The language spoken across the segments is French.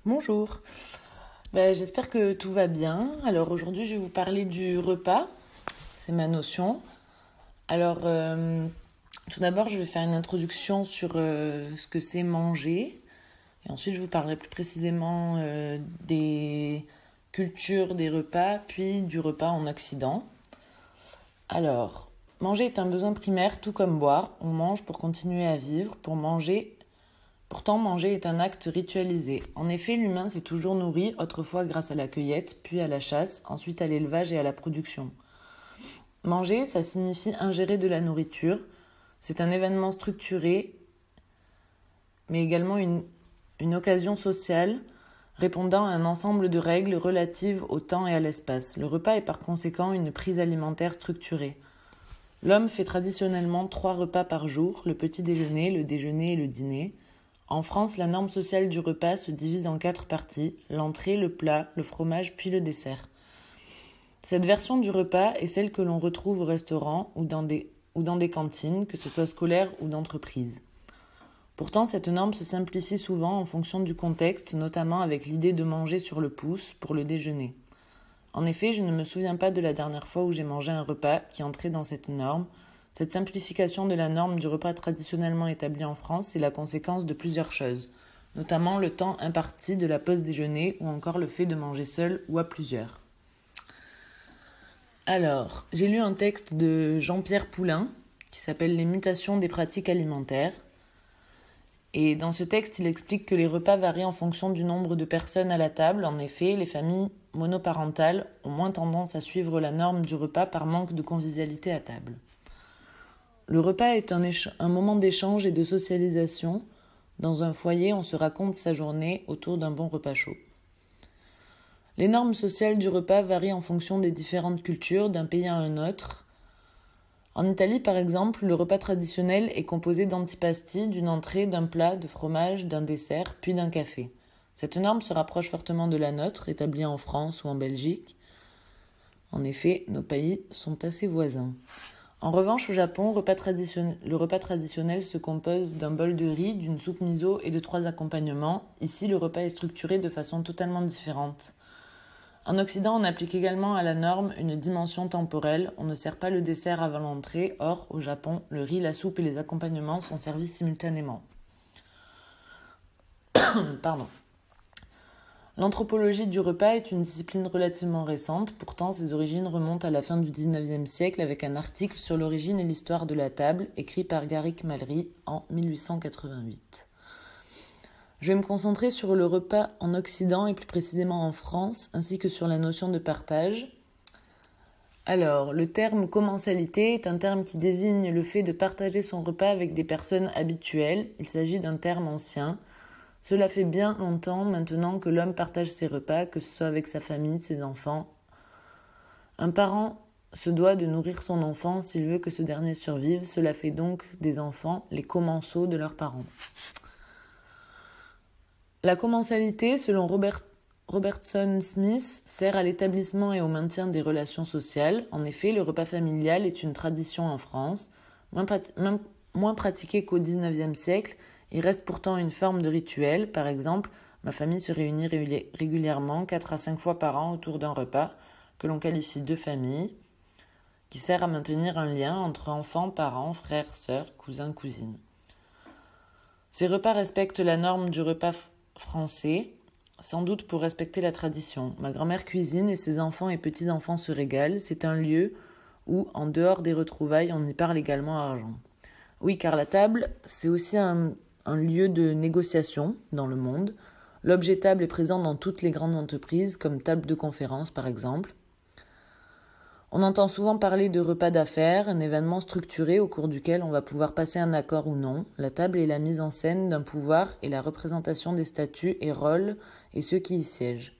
Bonjour, j'espère que tout va bien. Alors aujourd'hui je vais vous parler du repas, c'est ma notion. Alors tout d'abord je vais faire une introduction sur ce que c'est manger et ensuite je vous parlerai plus précisément des cultures des repas puis du repas en Occident. Alors, manger est un besoin primaire tout comme boire, on mange pour continuer à vivre, pour manger. Pourtant, manger est un acte ritualisé. En effet, l'humain s'est toujours nourri, autrefois grâce à la cueillette, puis à la chasse, ensuite à l'élevage et à la production. Manger, ça signifie ingérer de la nourriture. C'est un événement structuré, mais également une occasion sociale, répondant à un ensemble de règles relatives au temps et à l'espace. Le repas est par conséquent une prise alimentaire structurée. L'homme fait traditionnellement 3 repas par jour, le petit déjeuner, le déjeuner et le dîner. En France, la norme sociale du repas se divise en 4 parties, l'entrée, le plat, le fromage puis le dessert. Cette version du repas est celle que l'on retrouve au restaurant ou dans des cantines, que ce soit scolaires ou d'entreprise. Pourtant, cette norme se simplifie souvent en fonction du contexte, notamment avec l'idée de manger sur le pouce pour le déjeuner. En effet, je ne me souviens pas de la dernière fois où j'ai mangé un repas qui entrait dans cette norme. Cette simplification de la norme du repas traditionnellement établi en France est la conséquence de plusieurs choses, notamment le temps imparti de la pause déjeuner ou encore le fait de manger seul ou à plusieurs. Alors, j'ai lu un texte de Jean-Pierre Poulain qui s'appelle « Les mutations des pratiques alimentaires ». Et dans ce texte, il explique que les repas varient en fonction du nombre de personnes à la table. En effet, les familles monoparentales ont moins tendance à suivre la norme du repas par manque de convivialité à table. Le repas est un moment d'échange et de socialisation. Dans un foyer, on se raconte sa journée autour d'un bon repas chaud. Les normes sociales du repas varient en fonction des différentes cultures, d'un pays à un autre. En Italie, par exemple, le repas traditionnel est composé d'antipasti, d'une entrée, d'un plat, de fromage, d'un dessert, puis d'un café. Cette norme se rapproche fortement de la nôtre, établie en France ou en Belgique. En effet, nos pays sont assez voisins. En revanche, au Japon, le repas traditionnel se compose d'un bol de riz, d'une soupe miso et de 3 accompagnements. Ici, le repas est structuré de façon totalement différente. En Occident, on applique également à la norme une dimension temporelle. On ne sert pas le dessert avant l'entrée. Or, au Japon, le riz, la soupe et les accompagnements sont servis simultanément. Pardon. L'anthropologie du repas est une discipline relativement récente. Pourtant, ses origines remontent à la fin du XIXe siècle avec un article sur l'origine et l'histoire de la table, écrit par Garrick Mallery en 1888. Je vais me concentrer sur le repas en Occident et plus précisément en France, ainsi que sur la notion de partage. Alors, le terme commensalité est un terme qui désigne le fait de partager son repas avec des personnes habituelles. Il s'agit d'un terme ancien. Cela fait bien longtemps maintenant que l'homme partage ses repas, que ce soit avec sa famille, ses enfants. Un parent se doit de nourrir son enfant s'il veut que ce dernier survive. Cela fait donc des enfants les commensaux de leurs parents. La commensalité, selon Robertson Smith, sert à l'établissement et au maintien des relations sociales. En effet, le repas familial est une tradition en France, moins pratiquée qu'au XIXe siècle. Il reste pourtant une forme de rituel. Par exemple, ma famille se réunit régulièrement 4 à 5 fois par an autour d'un repas que l'on qualifie de famille, qui sert à maintenir un lien entre enfants, parents, frères, sœurs, cousins, cousines. Ces repas respectent la norme du repas français, sans doute pour respecter la tradition. Ma grand-mère cuisine et ses enfants et petits-enfants se régalent. C'est un lieu où, en dehors des retrouvailles, on y parle également à argent. Oui, car la table, c'est aussi un lieu de négociation dans le monde. L'objet table est présent dans toutes les grandes entreprises, comme table de conférence par exemple. On entend souvent parler de repas d'affaires, un événement structuré au cours duquel on va pouvoir passer un accord ou non. La table est la mise en scène d'un pouvoir et la représentation des statuts et rôles et ceux qui y siègent.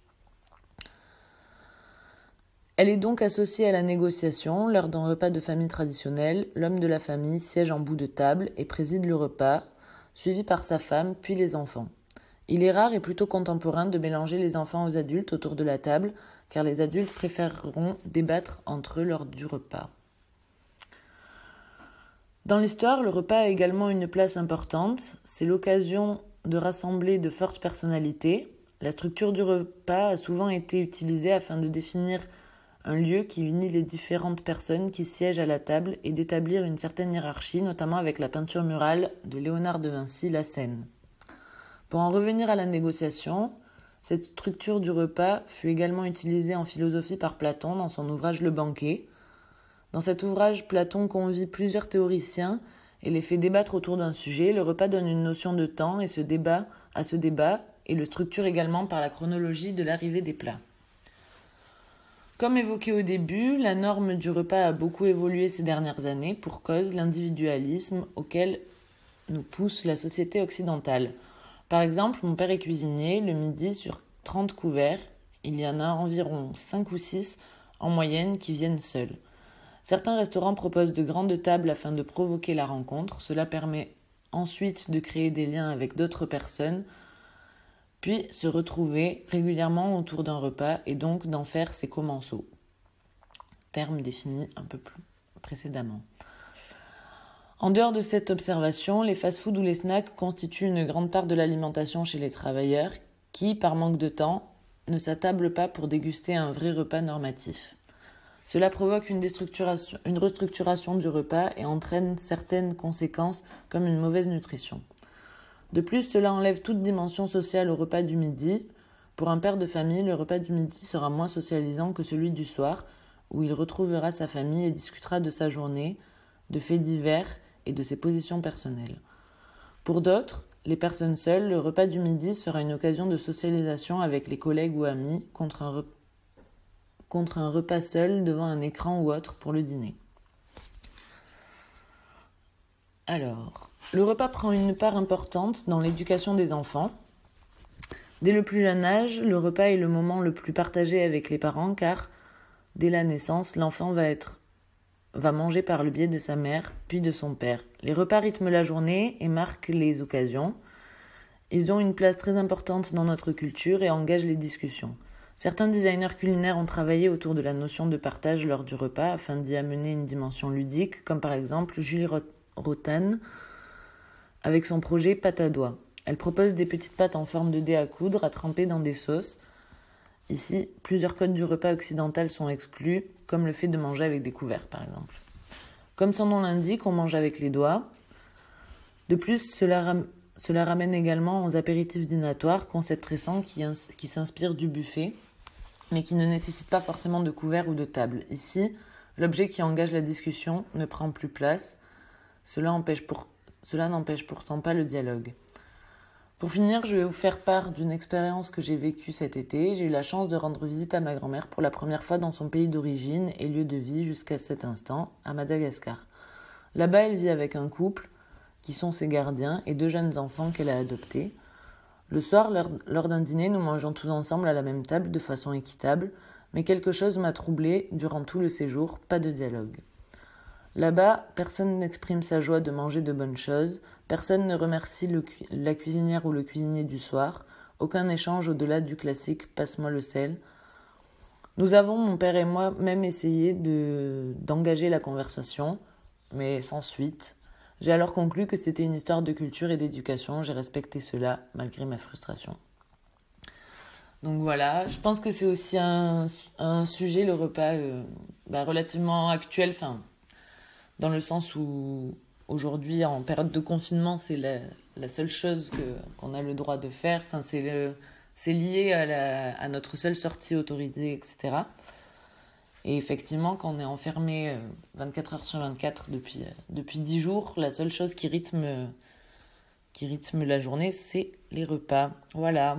Elle est donc associée à la négociation. Lors d'un repas de famille traditionnel, l'homme de la famille siège en bout de table et préside le repas, suivi par sa femme puis les enfants. Il est rare et plutôt contemporain de mélanger les enfants aux adultes autour de la table, car les adultes préféreront débattre entre eux lors du repas. Dans l'histoire, le repas a également une place importante. C'est l'occasion de rassembler de fortes personnalités. La structure du repas a souvent été utilisée afin de définir un lieu qui unit les différentes personnes qui siègent à la table et d'établir une certaine hiérarchie, notamment avec la peinture murale de Léonard de Vinci, La Scène. Pour en revenir à la négociation, cette structure du repas fut également utilisée en philosophie par Platon dans son ouvrage Le Banquet. Dans cet ouvrage, Platon convie plusieurs théoriciens et les fait débattre autour d'un sujet. Le repas donne une notion de temps et ce débat et le structure également par la chronologie de l'arrivée des plats. Comme évoqué au début, la norme du repas a beaucoup évolué ces dernières années pour cause l'individualisme auquel nous pousse la société occidentale. Par exemple, mon père est cuisinier, le midi sur 30 couverts, il y en a environ 5 ou 6 en moyenne qui viennent seuls. Certains restaurants proposent de grandes tables afin de provoquer la rencontre. Cela permet ensuite de créer des liens avec d'autres personnes, puis se retrouver régulièrement autour d'un repas et donc d'en faire ses commensaux. Terme défini un peu plus précédemment. En dehors de cette observation, les fast-foods ou les snacks constituent une grande part de l'alimentation chez les travailleurs qui, par manque de temps, ne s'attablent pas pour déguster un vrai repas normatif. Cela provoque une restructuration du repas et entraîne certaines conséquences comme une mauvaise nutrition. De plus, cela enlève toute dimension sociale au repas du midi. Pour un père de famille, le repas du midi sera moins socialisant que celui du soir, où il retrouvera sa famille et discutera de sa journée, de faits divers et de ses positions personnelles. Pour d'autres, les personnes seules, le repas du midi sera une occasion de socialisation avec les collègues ou amis contre un repas seul devant un écran ou autre pour le dîner. Alors, le repas prend une part importante dans l'éducation des enfants. Dès le plus jeune âge, le repas est le moment le plus partagé avec les parents car, dès la naissance, l'enfant va manger par le biais de sa mère, puis de son père. Les repas rythment la journée et marquent les occasions. Ils ont une place très importante dans notre culture et engagent les discussions. Certains designers culinaires ont travaillé autour de la notion de partage lors du repas afin d'y amener une dimension ludique, comme par exemple Julie Rotan avec son projet Pâte à doigts. Elle propose des petites pâtes en forme de dés à coudre à tremper dans des sauces. Ici, plusieurs codes du repas occidental sont exclus, comme le fait de manger avec des couverts par exemple. Comme son nom l'indique, on mange avec les doigts. De plus, cela ramène également aux apéritifs dînatoires, concept récent qui s'inspire du buffet, mais qui ne nécessite pas forcément de couvert ou de table. Ici, l'objet qui engage la discussion ne prend plus place. Cela n'empêche pourtant pas le dialogue. Pour finir, je vais vous faire part d'une expérience que j'ai vécue cet été. J'ai eu la chance de rendre visite à ma grand-mère pour la première fois dans son pays d'origine et lieu de vie jusqu'à cet instant, à Madagascar. Là-bas, elle vit avec un couple, qui sont ses gardiens, et 2 jeunes enfants qu'elle a adoptés. Le soir, lors d'un dîner, nous mangeons tous ensemble à la même table de façon équitable, mais quelque chose m'a troublée durant tout le séjour, pas de dialogue. Là-bas, personne n'exprime sa joie de manger de bonnes choses, personne ne remercie la cuisinière ou le cuisinier du soir, aucun échange au-delà du classique « passe-moi le sel ». Nous avons, mon père et moi, même essayé d'engager la conversation, mais sans suite. J'ai alors conclu que c'était une histoire de culture et d'éducation, j'ai respecté cela malgré ma frustration. Donc voilà, je pense que c'est aussi un sujet, le repas, relativement actuel, dans le sens où aujourd'hui, en période de confinement, c'est la seule chose qu'on a le droit de faire. C'est lié à notre seule sortie autorisée, etc. Et effectivement, quand on est enfermé 24 heures sur 24 depuis 10 jours, la seule chose qui rythme la journée, c'est les repas. Voilà,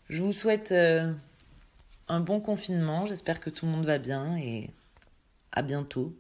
je vous souhaite un bon confinement. J'espère que tout le monde va bien et à bientôt.